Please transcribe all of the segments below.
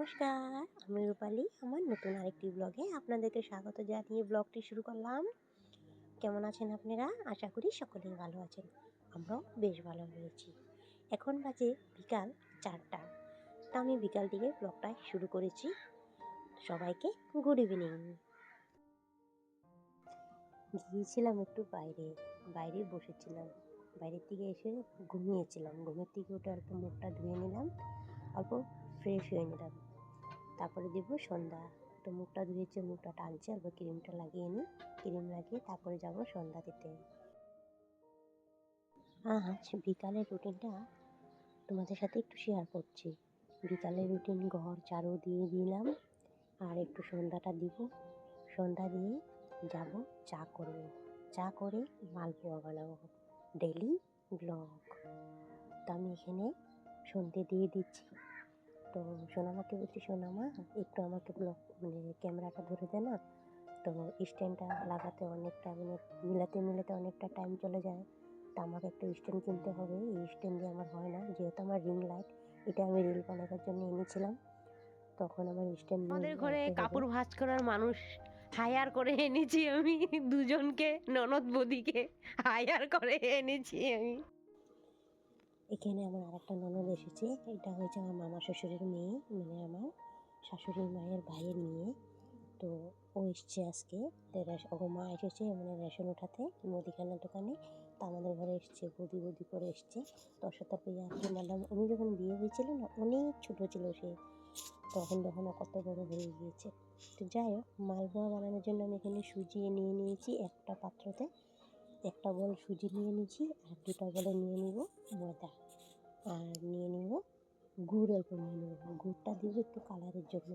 নমস্কার, আমি রূপালী। আমার নতুন আরেকটি ব্লগে আপনাদেরকে স্বাগত জানিয়ে ব্লগটি শুরু করলাম। কেমন আছেন আপনারা? আশা করি সকলেই ভালো আছেন। আমরাও বেশ ভালো রয়েছি। এখন বাজে বিকাল 4টা। তা আমি বিকাল থেকে ব্লগটা শুরু করেছি। সবাইকে গুড ইভিনিং। গিয়েছিলাম একটু বাইরে বসেছিলাম। বাইরের থেকে এসে ঘুমিয়েছিলাম। ঘুমের থেকে উঠে অল্প মুখটা ধুয়ে নিলাম, অল্প ফ্রেশ হয়ে নিলাম। তারপরে দেবো সন্ধ্যা। তো মুখটা ধুয়েছে, মুখটা টানছে, অল্প ক্রিমটা লাগিয়ে নিই। ক্রিম লাগিয়ে তারপরে যাব সন্ধ্যা দিতে। আজ বিকালের রুটিনটা তোমাদের সাথে একটু শেয়ার করছি। বিকালের রুটিন ঘর ঝাড়ু দিয়ে দিলাম, আর একটু সন্ধ্যাটা দিব। সন্ধ্যা দিয়ে যাব চা করবো। চা করে মালপোয়া বানাবো, ডেলি ব্লগ। তো আমি এখানে সন্ধ্যে দিয়ে দিচ্ছি। তো সোনামাকে বলছি, সোনামা একটু আমাকে ক্যামেরাটা ধরে দে না। তো স্ট্যান্ডটা লাগাতে অনেকটা মিলাতে অনেকটা টাইম চলে যায়। তো আমাকে একটা স্ট্যান্ড কিনতে হবে। এই স্ট্যান্ড দিয়ে আমার হয় না, যেহেতু আমার রিং লাইট, এটা আমি রিল বানাবার জন্য এনেছিলাম। তখন আমার স্ট্যান্ড আমাদের ঘরে আনতে হবে। কাপড় ভাঁজ করার মানুষ হায়ার করে এনেছি আমি, দুজনকে, ননদ বৌদিকে হায়ার করে এনেছি আমি। এখানে আমার আরেকটা ননদ এসেছে। এটা হয়েছে আমার মামা শ্বশুরের মেয়ে, মানে আমার শাশুড়ির মায়ের ভাইয়ের মেয়ে। তো ও এসছে আজকে। ওর মা এসেছে মানে রেশন ওঠাতে মুদিখানার দোকানে। তা আমাদের ঘরে এসছে, বদি করে এসছে। তো ওর সাথে ইয়ার্কি মারলাম। উনি যখন বিয়ে হয়েছিল না, অনেক ছোটো ছিল সে, তখন কত বড় হয়ে গিয়েছে। তো যাই হোক, মালপোয়া বানানোর জন্য আমি এখানে সুজি নিয়ে নিয়েছি একটা পাত্রতে। একটা বল সুজি নিয়ে নিয়েছি, আর দুটা বলে নিয়ে নিব ময়দা, আর নিয়ে নিব গুড়, অল্প নিয়ে নেব। গুড়টা দিব একটু কালারের জন্য।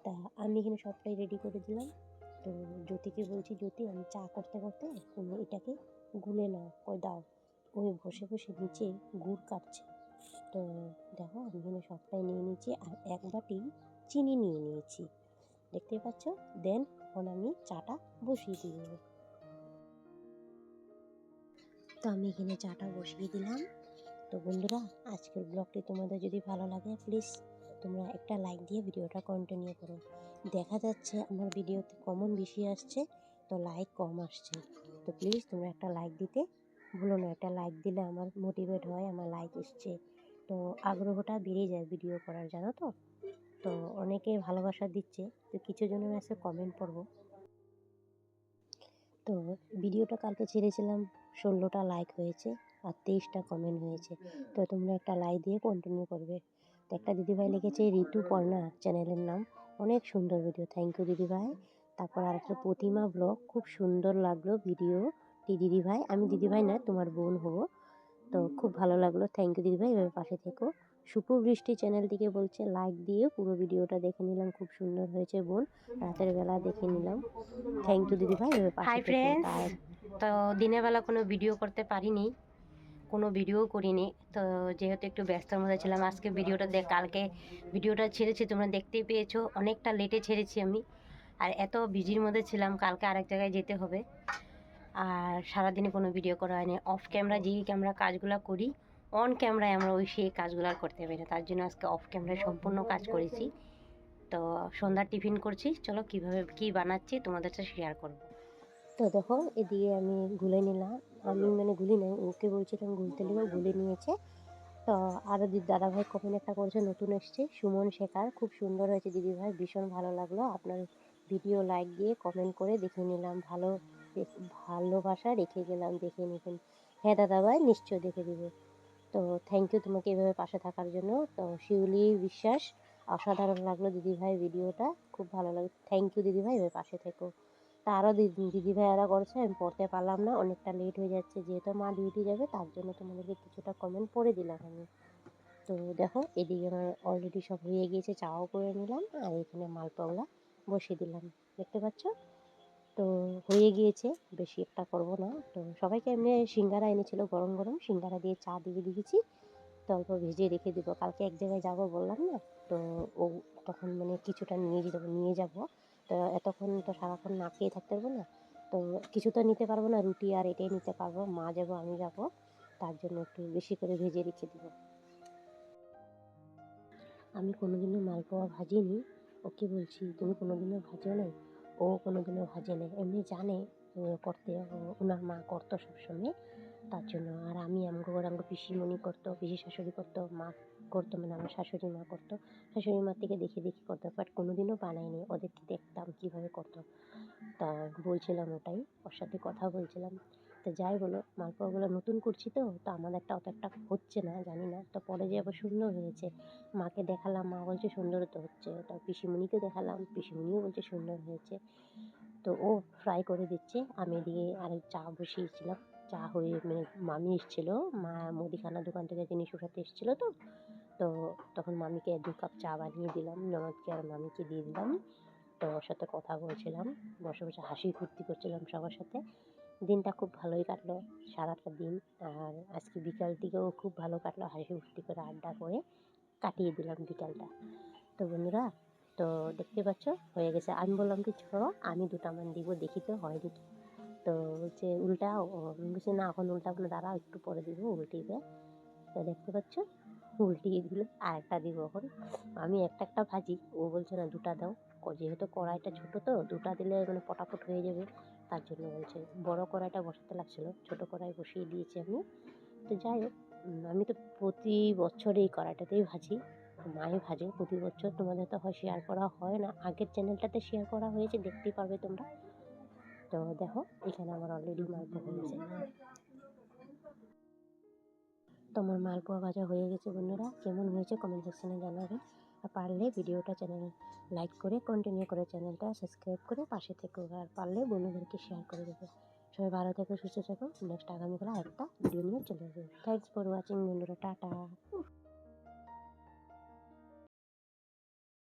তা আমি এখানে সবটাই রেডি করে দিলাম। তো জ্যোতিকে বলছি, জ্যোতি আমি চা করতে করতে তুমি এটাকে গুলে নাও। কই দাও। ওই বসে বসে নিচে গুড় কাটছে। তো দেখো, আমি এখানে সবটাই নিয়ে নিয়েছি, আর এক বাটি চিনি নিয়ে নিয়েছি, দেখতেই পাচ্ছ। দেন এখন আমি চাটা বসিয়ে দিব। তো আমি এখানে চাটা বসিয়ে দিলাম। তো বন্ধুরা, আজকের ব্লগটি তোমাদের যদি ভালো লাগে, প্লিজ তোমরা একটা লাইক দিয়ে ভিডিওটা কন্টিনিউ করো। দেখা যাচ্ছে আমার ভিডিওতে কমন বেশি আসছে, তো লাইক কম আসছে। তো প্লিজ তোমরা একটা লাইক দিতে ভুলো না। একটা লাইক দিলে আমার মোটিভেট হয়, আমার লাইক এসছে, তো আগ্রহটা বেড়ে যায় ভিডিও করার, জানো তো। তো অনেকে ভালোবাসা দিচ্ছে, তো কিছু জনের আছে কমেন্ট পড়বো। তো ভিডিওটা কালকে ছেড়েছিলাম, 16টা লাইক হয়েছে আর 23টা কমেন্ট হয়েছে। তো তোমরা একটা লাইক দিয়ে কন্টিনিউ করবে। তো একটা দিদিভাই লিখেছে ঋতুপর্ণা চ্যানেলের নাম, অনেক সুন্দর ভিডিও, থ্যাংক ইউ দিদিভাই। তারপর আরেকটা প্রতিমা ব্লগ, খুব সুন্দর লাগলো ভিডিওটি দিদিভাই। আমি দিদিভাই না, তোমার বোন হবো। তো খুব ভালো লাগলো, থ্যাংক ইউ দিদিভাই, এভাবে পাশে থেকো। সুপুবৃষ্টি চ্যানেল থেকে বলছে লাইক দিয়ে পুরো ভিডিওটা দেখে নিলাম, খুব সুন্দর হয়েছে বোন, রাতের বেলা দেখে নিলাম, থ্যাংক ইউ দিদিভাই, এভাবে পাশে হাই থেকো। ফ্রেন্ডস, তো দিনের বেলা কোনো ভিডিও করতে পারিনি, কোনো ভিডিও করিনি। তো যেহেতু একটু ব্যস্তর মধ্যে ছিলাম, আজকে কালকে ভিডিওটা ছেড়েছি, তোমরা দেখতেই পেয়েছো, অনেকটা লেটে ছেড়েছি আমি। আর এত বিজির মধ্যে ছিলাম, কালকে আরেক জায়গায় যেতে হবে, আর সারাদিনে কোনো ভিডিও করা হয়নি। অফ ক্যামেরা যেই ক্যামেরা কাজগুলো করি, অন ক্যামেরায় আমরা সেই কাজগুলো আর করতে পারি না, তার জন্য আজকে অফ ক্যামেরায় সম্পূর্ণ কাজ করেছি। তো সন্ধ্যার টিফিন করছি, চলো কীভাবে কী বানাচ্ছি তোমাদের সাথে শেয়ার করব। তো দেখো, এদিকে আমি গুলে নিলাম। আমি মানে গুলি নাই, ওকে বলছিলাম গুলতে নিয়ে, গুলে নিয়েছে। তো আরও দাদাভাই কমেন্ট একটা করেছে, নতুন এসছে সুমন শেখার, খুব সুন্দর হয়েছে দিদিভাই, ভীষণ ভালো লাগলো আপনার ভিডিও, লাইক দিয়ে কমেন্ট করে দেখে নিলাম, ভালোবাসা রেখে গেলাম, দেখে নেবেন। হ্যাঁ দাদাভাই, নিশ্চয় দেখে দিব। তো থ্যাংক ইউ তোমাকে এভাবে পাশে থাকার জন্য। তো শিউলি বিশ্বাস, অসাধারণ লাগলো দিদিভাই ভিডিওটা, খুব ভালো লাগলো, থ্যাংক ইউ দিদিভাই, এভাবে পাশে থেকো। তা আরও দিদিভাইয়ারা করছে, আমি পড়তে পারলাম না, অনেকটা লেট হয়ে যাচ্ছে, যেহেতু মা ডিউটি যাবে, তার জন্য তোমাদেরকে কিছুটা কমেন্ট পড়ে দিলাম আমি। তো দেখো, এদিকে আমার অলরেডি সব হয়ে গিয়েছে, চাও করে নিলাম, আর এখানে মালপোয়াগুলো বসিয়ে দিলাম, দেখতে পাচ্ছ। তো হয়ে গিয়েছে, বেশি একটা করব না। তো সবাইকে এমনি সিঙ্গারা এনেছিল, গরম গরম সিঙ্গারা দিয়ে চা দিয়ে দিয়েছি। তো অল্প ভেজে রেখে দেবো, কালকে এক জায়গায় যাব বললাম না। তো ও তখন মানে কিছুটা নিয়ে যাব। তো এতক্ষণ তো সারাক্ষণ না খেয়ে থাকতে পারবো না। তো কিছু তো নিতে পারবো না, রুটি আর এটাই নিতে পারবো, মা যাবো আমি যাব, তার জন্য একটু বেশি করে ভেজে রেখে দেবো। আমি কোনোদিনও মালপোয়া ভাজিনি। ওকে বলছি, "তুমি কোনোদিনও ভাজো নাই?" ও কোনোদিনও ভাজে নাই। এমনি জানে করতে, ওনার মা করতো সবসময়, তার জন্য। আর আমি আমগো পিসিমণি করতো, পিসি শাশুড়ি করতো, মা করতো, মানে আমার শাশুড়ি মা করতো। শাশুড়ি মার থেকে দেখে দেখে করতো, বাট কোনোদিনও বানাইনি। ওদেরকে দেখতাম কীভাবে করতো। তা বলছিলাম ওটাই, ওর সাথে কথা বলছিলাম। তো যাই বলো, মালপোয়াগুলো নতুন করছি তো, তো আমাদেরটা অত একটা হচ্ছে না, জানি না। তো পরে যে আবার সুন্দর হয়েছে। মাকে দেখালাম, মা বলছে সুন্দর তো হচ্ছে। তো পিসিমণিকে দেখালাম, পিসিমণিও বলছে সুন্দর হয়েছে। তো ও ফ্রাই করে দিচ্ছে, আমি এদিকে আরেক চা বসিয়েছিলাম। চা হয়ে মানে মামি এসেছিলো, মা মুদিখানা দোকান থেকে জিনিস উঠাতে এসেছিলো তো। তো তখন মামিকে 2 কাপ চা বানিয়ে দিলাম, ননদকে আর মামিকে দিয়ে দিলাম। তো ওর সাথে কথা বলছিলাম, বসে বসে হাসি ফুর্তি করছিলাম সবার সাথে। দিনটা খুব ভালোই কাটলো, সারাটা দিন। আর আজকে বিকাল দিকেও খুব ভালো কাটলো, হাসি ফুর্তি করে আড্ডা করে কাটিয়ে দিলাম বিকালটা। তো বন্ধুরা, তো দেখতে পাচ্ছ হয়ে গেছে। আমি বললাম কি, "চলো আমি 2টা মান দিব, দেখি তো হয় নাকি।" তো বলছে, "উল্টাও।" আমি বলছি, "না, এখন উল্টাবো না, দাঁড়াও একটু পরে দিব, উল্টিয়ে।" তো দেখতে পাচ্ছ উল্টিয়ে দিল, আরেকটা দিব এখন। আমি একটা একটা ভাজি, ও বলছে না 2টা দাও। যেহেতু কড়াইটা ছোটো তো, 2টা দিলে মানে পটাপট হয়ে যাবে, তার জন্য বলছে। বড় কড়াইটা বসাতে লাগছিলো, ছোটো কড়াই বসিয়ে দিয়েছি আমি। তো যাই হোক, আমি তো প্রতি বছর এই কড়াইটাতেই ভাজি, মাই ভাজে প্রতি বছর। তোমাদের তো হয় শেয়ার করা হয় না, আগের চ্যানেলটাতে শেয়ার করা হয়েছে, দেখতেই পারবে তোমরা। তো দেখো, এখানে আমার অলরেডি মালপোয়া হয়েছে। তো আমার মালপোয়া ভাজা হয়ে গেছে বন্ধুরা। কেমন হয়েছে কমেন্ট সেকশনে জানাবে। আর পারলে ভিডিওটা লাইক করে কন্টিনিউ করে চ্যানেলটা সাবস্ক্রাইব করে পাশে থেকো। আর পারলে বন্ধুদেরকে শেয়ার করে দেবে। সবাই ভালো থেকো, সুস্থ থেকো। নেক্সট আগামীকাল আরেকটা ভিডিও নিয়ে চলে আসবে। থ্যাংকস ফর ওয়াচিং বন্ধুরা, টাটা।